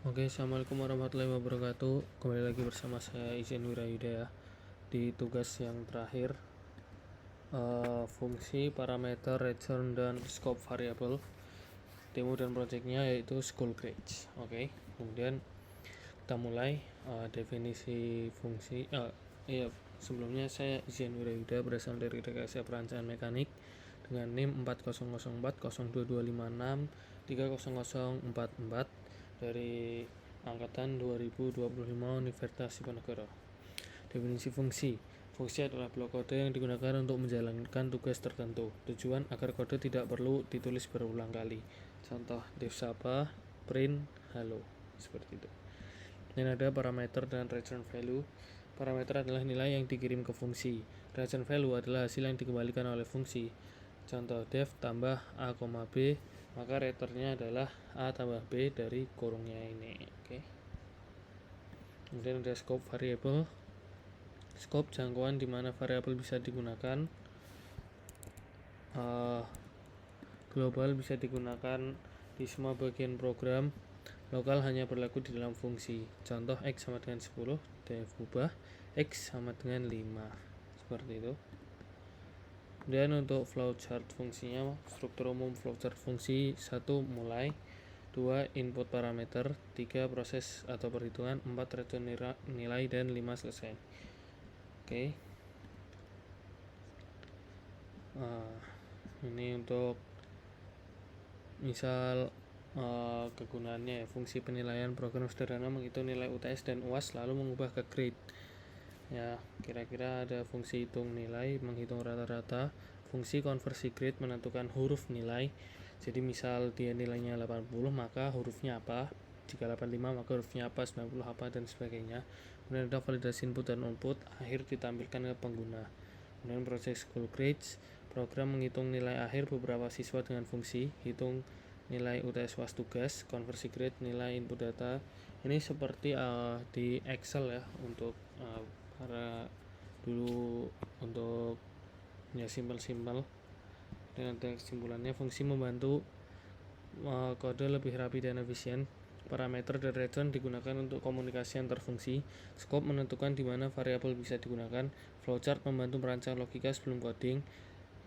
Oke, assalamualaikum warahmatullahi wabarakatuh. Kembali lagi bersama saya Izin Wirayuda ya. Di tugas yang terakhir, fungsi, parameter, return, dan scope variable. Demo dan projectnya yaitu school grades. Oke, kemudian kita mulai definisi fungsi. Sebelumnya saya Izin Wirayuda berasal dari Rekayasa Perancangan Mekanik dengan NIM 40040256300044 dari angkatan 2025 Universitas Diponegoro. Definisi fungsi. Fungsi adalah blok kode yang digunakan untuk menjalankan tugas tertentu. Tujuan agar kode tidak perlu ditulis berulang kali. Contoh def sapa, print, halo, seperti itu. Dan ada parameter dan return value. Parameter adalah nilai yang dikirim ke fungsi. Return value adalah hasil yang dikembalikan oleh fungsi. Contoh def tambah a, b, maka returnnya adalah a tambah b dari kurungnya ini. Oke. Kemudian ada scope variable. Scope jangkauan di mana variabel bisa digunakan. Global bisa digunakan di semua bagian program. Lokal hanya berlaku di dalam fungsi. Contoh x sama dengan 10, def ubah x sama dengan 5. Seperti itu. Dan untuk flowchart fungsinya, struktur umum flowchart fungsi 1 mulai, 2 input parameter, 3 proses atau perhitungan, 4 return nilai, dan 5 selesai. Oke. Ini untuk misal kegunaannya ya, fungsi penilaian program sederhana menghitung nilai UTS dan UAS lalu mengubah ke grade ya. Kira-kira ada fungsi hitung nilai menghitung rata-rata, fungsi konversi grade menentukan huruf nilai. Jadi misal dia nilainya 80 maka hurufnya apa, jika 85 maka hurufnya apa, 90 apa, dan sebagainya. Kemudian ada validasi input dan output, akhir ditampilkan ke pengguna. Kemudian proses school grades, program menghitung nilai akhir beberapa siswa dengan fungsi hitung nilai UTS UAS tugas, konversi grade, nilai input data. Ini seperti di Excel ya, untuk para dulu untuk ya simpel-simpel. Dan ada kesimpulannya, fungsi membantu kode lebih rapi dan efisien. Parameter dan return digunakan untuk komunikasi antar fungsi. Scope menentukan di mana variabel bisa digunakan. Flowchart membantu merancang logika sebelum coding.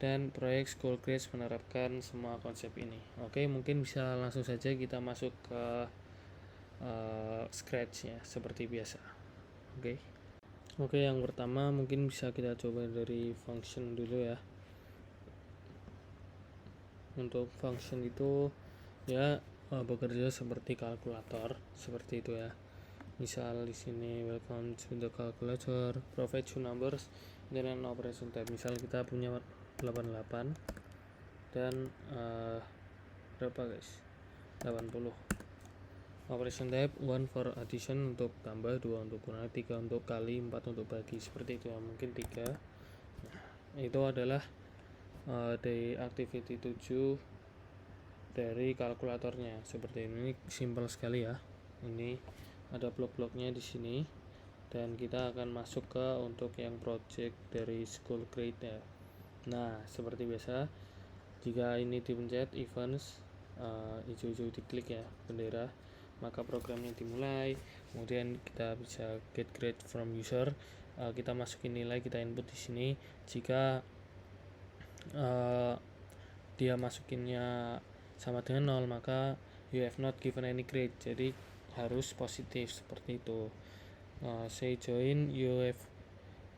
Dan proyek school grades menerapkan semua konsep ini. Oke, mungkin bisa langsung saja kita masuk ke scratch ya, seperti biasa. Oke, yang pertama mungkin bisa kita coba dari function dulu ya. Untuk function itu ya bekerja seperti kalkulator, seperti itu ya. Misal di sini welcome to the calculator, provide two numbers, dan an operation type. Misal kita punya 88 dan berapa guys, 80. Operation type 1 for addition untuk tambah, 2 untuk kurang, 3 untuk kali, 4 untuk bagi, seperti itu ya. Mungkin 3. Nah, itu adalah dari activity 7 dari kalkulatornya. Seperti ini, simple sekali ya. Ini ada blok-bloknya di sini, dan kita akan masuk ke untuk yang project dari school grade ya. Nah, seperti biasa, jika ini dipencet events, hijau-hijau diklik ya bendera, maka programnya dimulai. Kemudian kita bisa get grade from user, kita masukin nilai, kita input di sini. Jika dia masukinnya sama dengan 0 maka you have not given any grade, jadi harus positif, seperti itu. Say join, you have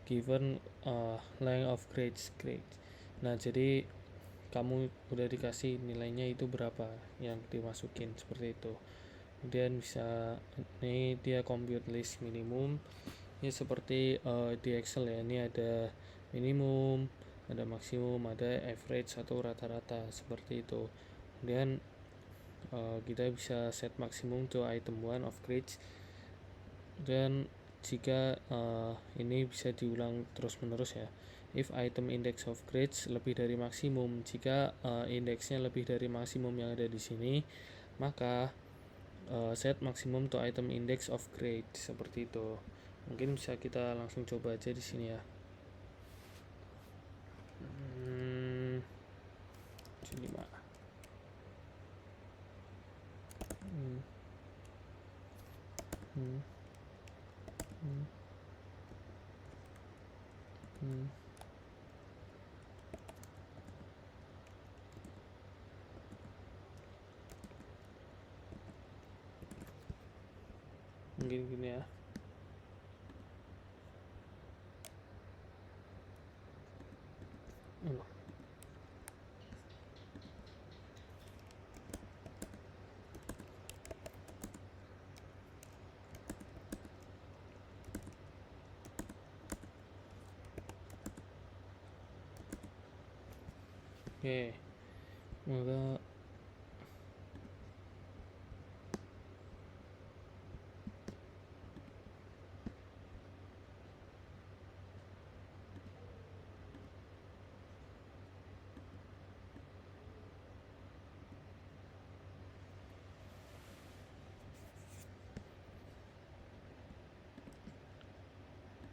given length of grades. Nah, jadi kamu udah dikasih nilainya itu berapa yang dimasukin, seperti itu. Kemudian bisa, ini dia compute list minimum ya, seperti di Excel ya. Ini ada minimum, ada maksimum, ada average atau rata-rata, seperti itu. Kemudian kita bisa set maksimum to item 1 of grades, dan jika ini bisa diulang terus menerus ya. If item index of grades lebih dari maksimum, jika indeksnya lebih dari maksimum yang ada di sini, maka set maksimum to item index of grade, seperti itu. Mungkin bisa kita langsung coba aja di sini ya. Sini mah. hmm, hmm, hmm. Mungkin gini ya. Oke, maka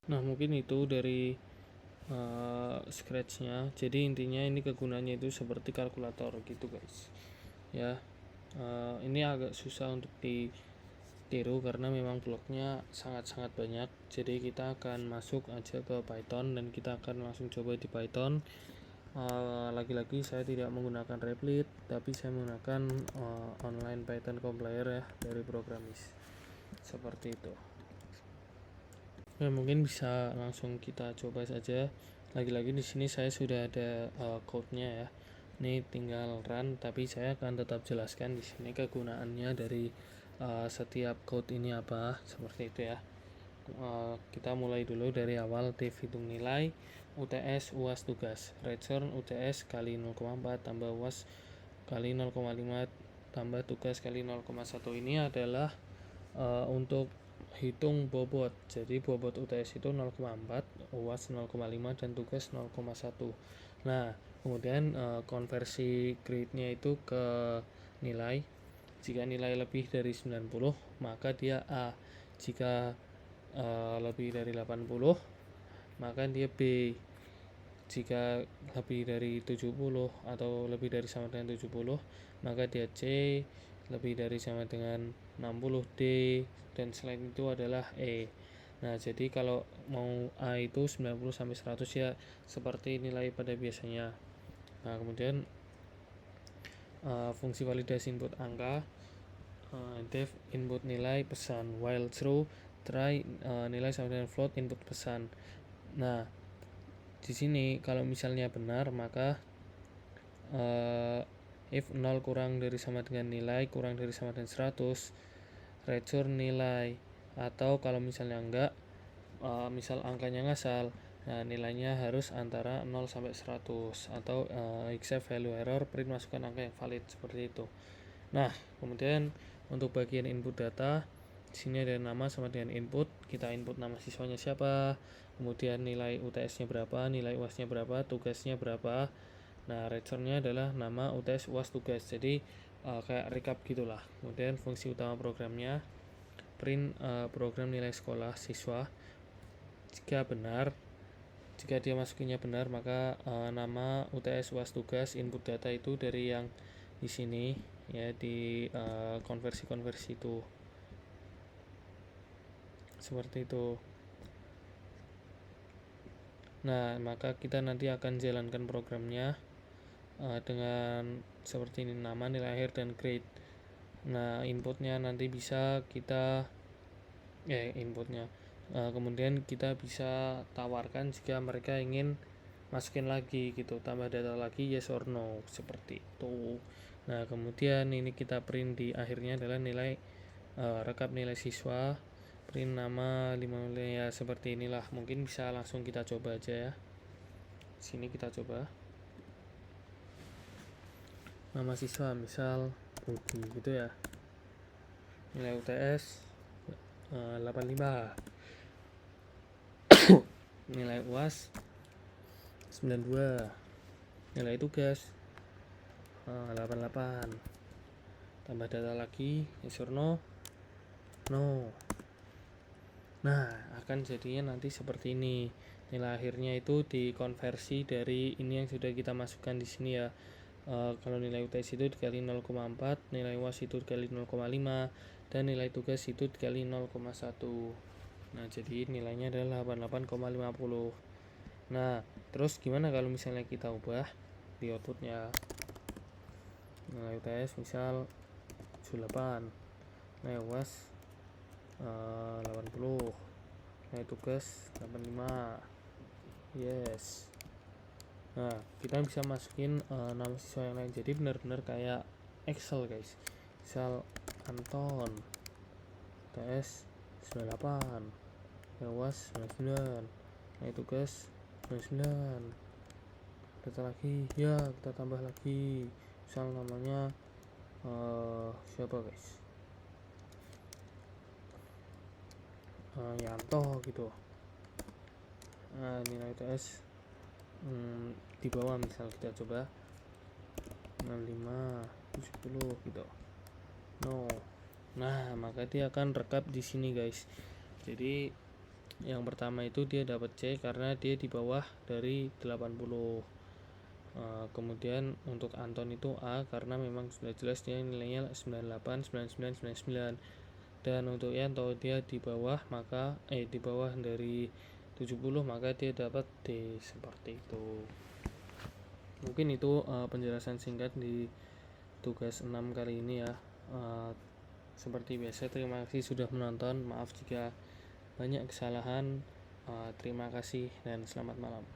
mungkin itu dari scratchnya. Jadi intinya ini kegunaannya itu seperti kalkulator gitu guys ya. Ini agak susah untuk ditiru karena memang bloknya sangat-sangat banyak. Jadi kita akan masuk aja ke Python dan kita akan langsung coba di Python. Lagi-lagi saya tidak menggunakan Replit, tapi saya menggunakan online Python compiler ya dari Programmis seperti itu. Mungkin bisa langsung kita coba saja. Lagi-lagi di sini saya sudah ada code-nya ya. Ini tinggal run, tapi saya akan tetap jelaskan di sini kegunaannya dari setiap code ini apa, seperti itu ya. Kita mulai dulu dari awal. Div hitung nilai, UTS UAS tugas, return UTS kali 0,4 tambah UAS kali 0,5 tambah tugas kali 0,1. Ini adalah untuk hitung bobot. Jadi bobot UTS itu 0,4, UAS 0,5 dan tugas 0,1. Nah, kemudian konversi grade-nya itu ke nilai. Jika nilai lebih dari 90, maka dia A. Jika lebih dari 80, maka dia B. Jika lebih dari 70 atau lebih dari sama dengan 70, maka dia C. Lebih dari sama dengan 60 D, dan selain itu adalah E. Nah, jadi kalau mau A itu 90 sampai 100 ya seperti nilai pada biasanya. Nah, kemudian fungsi validasi input angka, def input nilai pesan, while true try nilai sama dengan float input pesan. Nah, di sini kalau misalnya benar maka if 0 kurang dari sama dengan nilai kurang dari sama dengan 100, return nilai. Atau kalau misalnya enggak, misal angkanya ngasal, nah nilainya harus antara 0 sampai 100 atau except value error, print masukkan angka yang valid, seperti itu. Nah, kemudian untuk bagian input data, di sini ada nama sama dengan input. Kita input nama siswanya siapa, kemudian nilai UTS-nya berapa, nilai UAS-nya berapa, tugasnya berapa. Nah, return-nya adalah nama, UTS, UAS, tugas. Jadi kayak recap gitulah. Kemudian fungsi utama programnya, print program nilai sekolah siswa. Jika dia masukinnya benar, maka nama, UTS, UAS, tugas, input data itu dari yang di sini ya, di konversi-konversi itu. Seperti itu. Nah, maka kita nanti akan jalankan programnya dengan seperti ini, nama, nilai akhir, dan grade. Nah, inputnya nanti bisa kita kemudian kita bisa tawarkan jika mereka ingin masukin lagi gitu, tambah data lagi, yes or no, seperti itu. Nah, kemudian ini kita print di akhirnya adalah nilai rekap nilai siswa, print nama 5 nilai ya, seperti inilah. Mungkin bisa langsung kita coba aja ya. Sini kita coba nama siswa, misal Budi gitu ya. Nilai UTS 85, nilai UAS 92, nilai tugas 88, tambah data lagi, yes or no, no. Nah, akan jadinya nanti seperti ini. Nilai akhirnya itu dikonversi dari ini yang sudah kita masukkan di sini ya. Kalau nilai UTS itu dikali 0,4, nilai UAS itu dikali 0,5, dan nilai tugas itu dikali 0,1. Nah, jadi nilainya adalah 88,50. Nah, terus gimana kalau misalnya kita ubah di outputnya? Nilai UTS misal 8, nilai UAS 80, nilai tugas 85. Yes. Nah, kita bisa masukin nama siswa yang lain, jadi benar-benar kayak Excel guys. Misal Anton TS 98, UAS 99, nilai tugas 99. Data lagi ya, kita tambah lagi, misal namanya siapa guys, Yanto gitu. Nah, nilai TS di bawah misal kita coba 65, 70 gitu. Nah, maka dia akan rekap di sini guys. Jadi yang pertama itu dia dapat C karena dia di bawah dari 80. Kemudian untuk Anton itu A karena memang sudah jelas dia nilainya 98, 99, 99. Dan untuk Yanto dia di bawah, maka di bawah dari 70, maka dia dapat D, seperti itu. Mungkin itu penjelasan singkat di tugas 6 kali ini ya. Seperti biasa, terima kasih sudah menonton. Maaf jika banyak kesalahan. Terima kasih dan selamat malam.